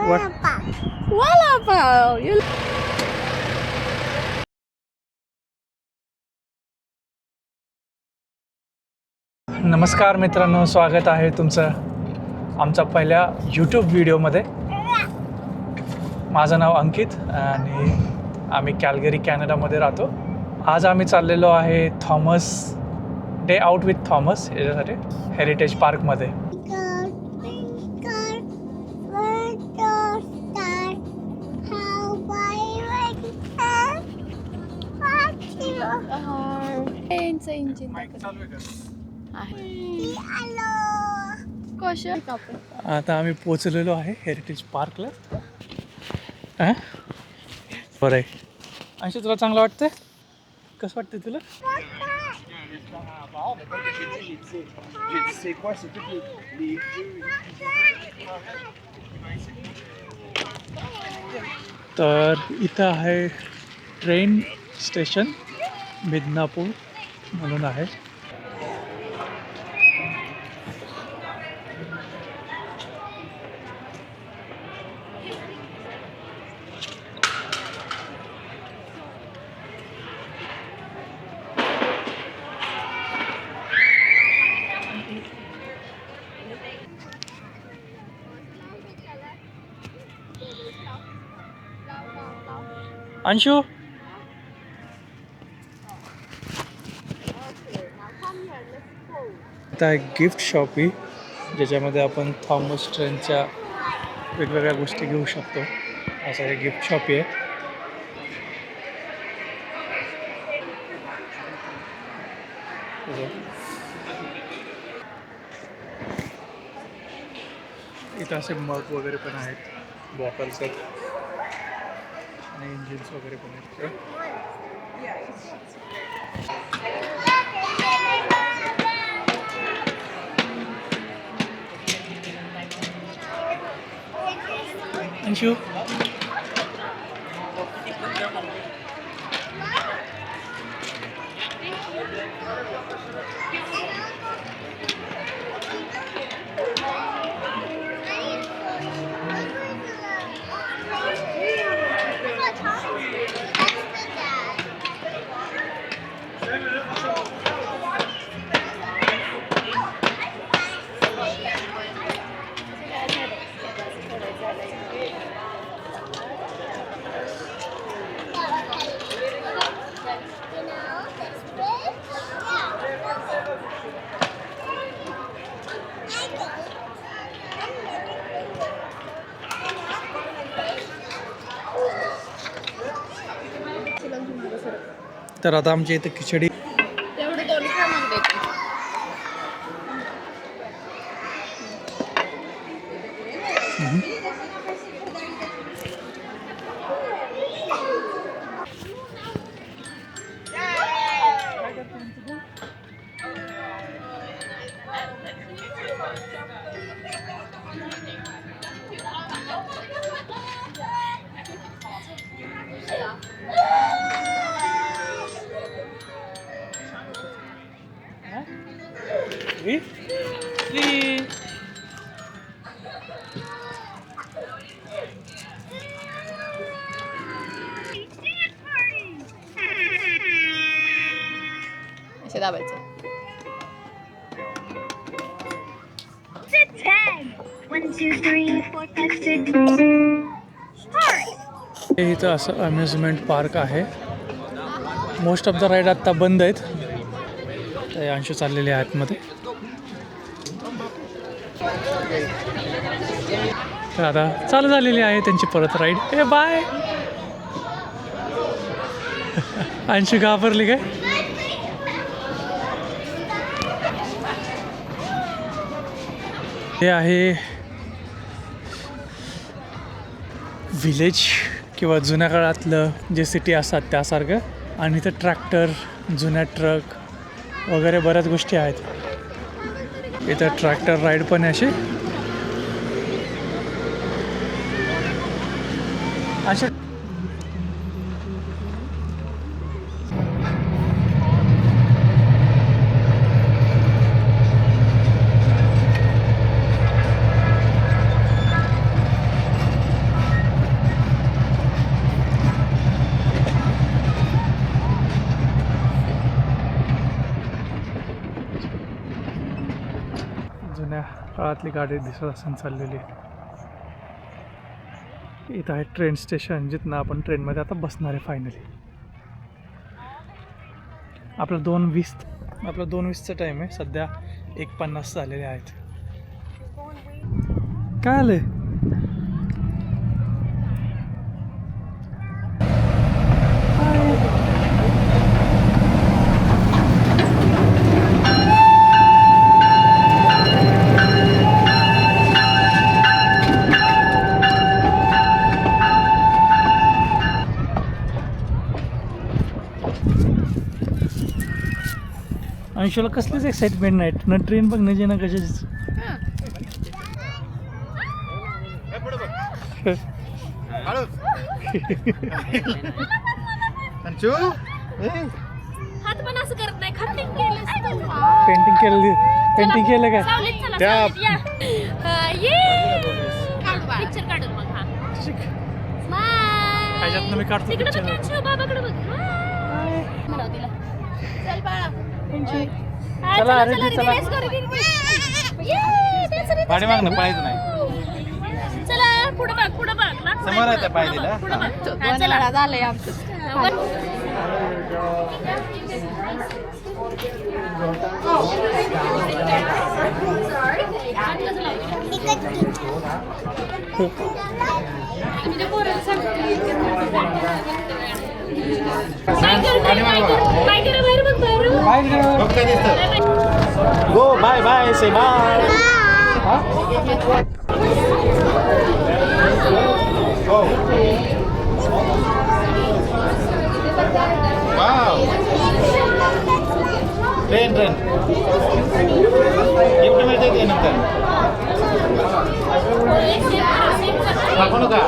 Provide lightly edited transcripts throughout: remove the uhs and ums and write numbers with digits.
वडापाव. नमस्कार मित्रांनो, स्वागत आहे तुमचं आमच्या पहिल्या यूट्यूब व्हिडिओमध्ये. माझं नाव अंकित आणि आम्ही कॅल्गरी कॅनडामध्ये राहतो. आज आम्ही चाललेलो आहे Thomas day out with Thomas याच्यासाठी हेरिटेज पार्कमध्ये. आता आम्ही पोचलेलो आहे हेरिटेज पार्कला. बरं आहे अंशू, तुला चांगलं वाटतंय? कसं वाटतंय तुला? तर इथं आहे ट्रेन स्टेशन, मिदनापूर म्हणून आहे. अंशू, आता एक गिफ्ट शॉप आहे ज्याच्यामध्ये आपण थॉमस ट्रेनच्या वेगवेगळ्या गोष्टी घेऊ शकतो. असं एक गिफ्ट शॉप आहे. इथं असे मग वगैरे पण आहेत, बॉटल्स आहेत आणि इंजिन्स वगैरे पण आहेत. अंशू, तर आता आमच्या इथं खिचडी असे दाबायचे. इथं असं अम्युजमेंट पार्क आहे. मोस्ट ऑफ द राईड आत्ता बंद आहेत. तर अंशू चाललेले आहेत आतमध्ये. तर आता चालू झालेली आहे त्यांची परत राईड. ए बाय. अंशू घाबरली काय? हे आहे विलेज किंवा जुन्या काळातलं जे सिटी असतात त्यासारखं. आणि इथं ट्रॅक्टर, जुन्या ट्रक वगैरे बऱ्याच गोष्टी आहेत. इथं ट्रॅक्टर राईड पण आहे अशा. काळातली गाडी दिसत असून चाललेली आहे. इथं आहे ट्रेन स्टेशन, जिथनं आपण ट्रेनमध्ये आता बसणार आहे फायनली. आपलं 2:20चा टाईम आहे. सध्या 1:50 झालेले आहेत. काय आलंय? अंशूला कसलीच एक्साइटमेंट नाही ना ट्रेन बघण्याची ना कशाचीच. पेंटिंग केलं का? ह्याच्यातनं मी काढतो पिक्चर. चला अरे चला पाणी मागणं पळायचं नाही. चला पुढे बघ समोर आहे त्या पायरीला. चला झालंय आमचं. गो बाय बाय से बाय. ट्रेन गिफ्ट मिळते ते नंतर. दाखवू नका.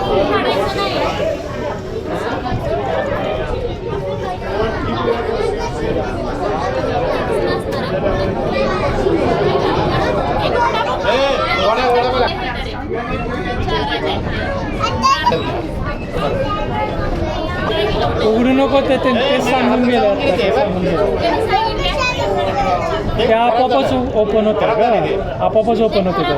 उघडू नको ते सांगून गेलं. ते आपोआपच ओपन होतं का? आपोआपच ओपन होतं का?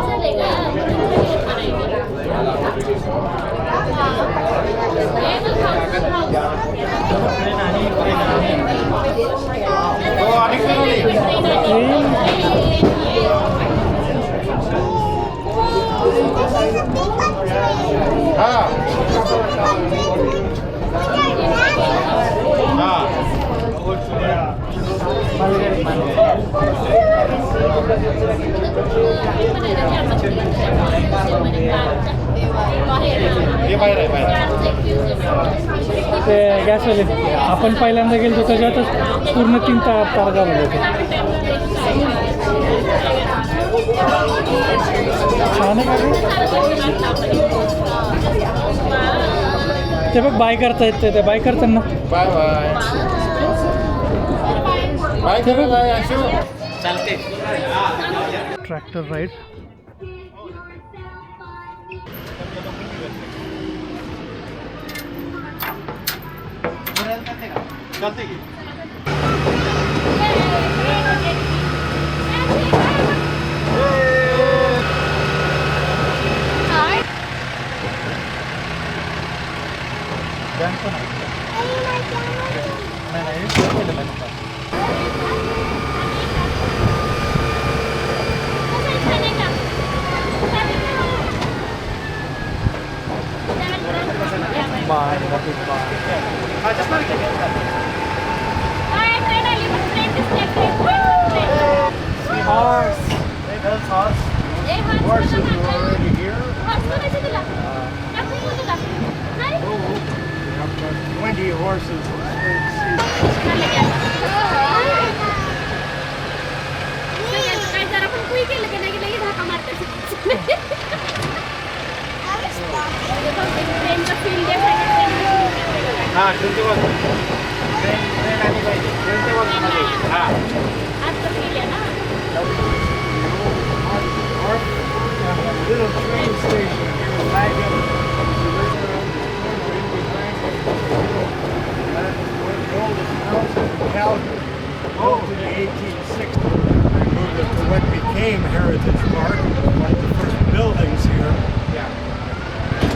ते गॅसवाले आपण पहिल्यांदा गेलो त्याच्यातच पूर्ण 3 तार घालून होते. छान आहे का? ते बघ बाय करता येते. ते बाय करताना बाय बाय बाय बाय. चालते. Tractor ride. चालते की. Windy horses. हां ट्रेनच्या बाजूला. ट्रेन आली पाहिजे. ट्रेनच्या बाजूला. हां Little train station. Wagon. The oldest house in Calgary. Built in the 1860s. to what became Heritage Park, like the first buildings here. Yeah.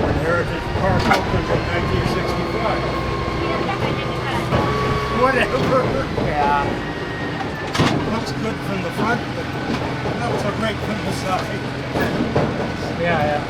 When Heritage Park opened in 1965. Whatever. Yeah. Looks good from the front, but not so great from the side. Yeah.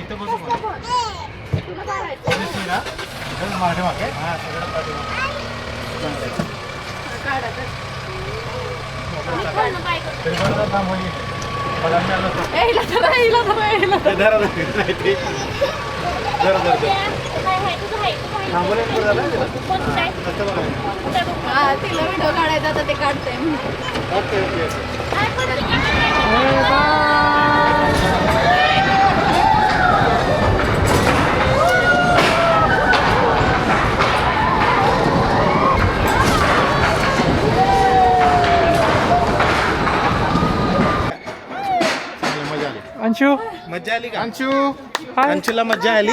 इथं बसू पाठीमागे हा सगळं तिला video काढायचा आता ते काढते अंशू मजा आली का अंशू हाय. अंशूला मजा आली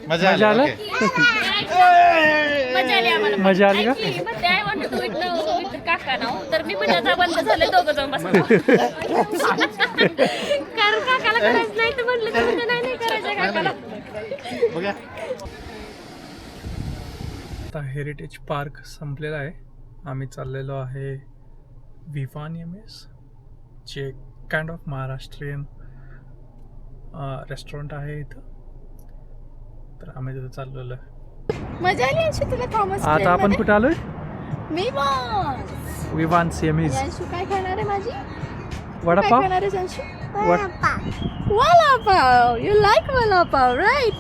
मजा आलं? ओके. मजा आली आम्हाला मजा आली का? पण ते I want to eat with काका नाव तर मी पण आता बंद झाले दोघं जाऊन बसलो कारण काकाला करायचं नाही तर म्हटलं तर म्हणलं नाही करायचं काकाला बघा आता हेरिटेज पार्क संपलेला आहे. आम्ही चाललेलो आहे विवानियमेस जे काइंड ऑफ महाराष्ट्रीयन रेस्टॉरंट आहे इथं. तर आम्ही तिथं चाललेलो आहे. मजा आली अंशू तुला थॉमस आता आपण कुठं आलोय? मी विवान सिएमीज. अंशू काय खाणार आहे माझी वडापाव. खाणार आहे Anshu vada pav you like vada pav right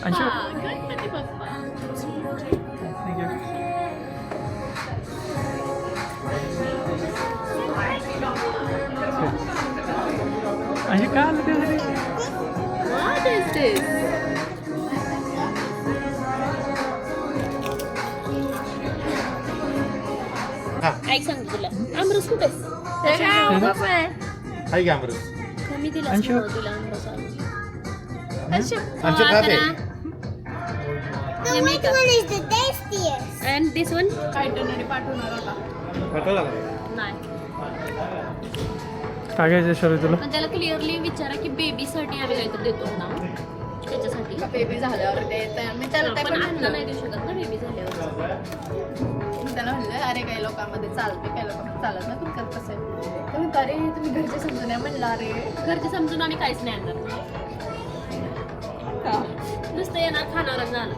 Anshu Ganpati Bappa Thank you. Anshu काय आलं त्यासाठी? What is this? ऐक सांग तुला आमरस कुठेस हाय का अमृत कमी दिला अंशू. तुला आमरस अंशू खाते Which one is the tastiest? And this one? पाठवणार होता. पाठवला का नाही. काय घ्यायचं शरू तुला? पण त्याला क्लिअरली विचारा की बेबीसाठी आम्ही काहीतरी देतो ना त्याच्यासाठी. बेबी झाल्यावर मी त्याला पण आता नाही देऊ शकत ना बेबी झाल्यावर. त्याला म्हणलं अरे काही लोकांमध्ये चालते काही लोकांमध्ये चालत ना तुमच्यात कसं आहे तुम्ही अरे तुम्ही घरचे समजून आहे म्हणलं अरे घरचे समजून आणि काहीच नाही आणणार नुसतं येणार खाणारच झालं